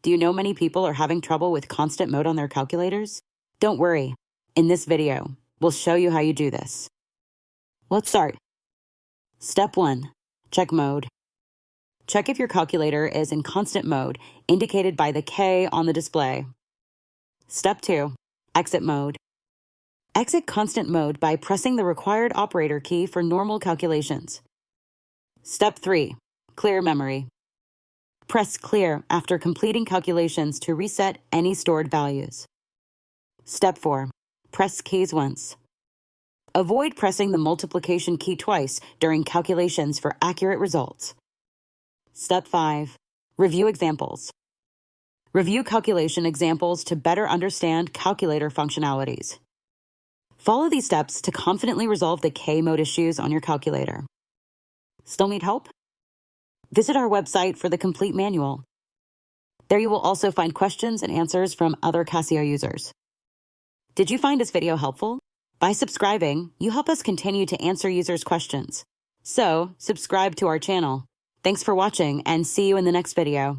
Do you know many people are having trouble with constant mode on their calculators? Don't worry. In this video, we'll show you how you do this. Let's start. Step 1. Check mode. Check if your calculator is in constant mode, indicated by the K on the display. Step 2. Exit mode. Exit constant mode by pressing the required operator key for normal calculations. Step 3. Clear memory. Press clear after completing calculations to reset any stored values. Step 4. Press keys once. Avoid pressing the multiplication key twice during calculations for accurate results. Step 5. Review examples. Review calculation examples to better understand calculator functionalities. Follow these steps to confidently resolve the K mode issues on your calculator. Still need help? Visit our website for the complete manual. There you will also find questions and answers from other Casio users. Did you find this video helpful? By subscribing, you help us continue to answer users' questions. So, subscribe to our channel. Thanks for watching and see you in the next video.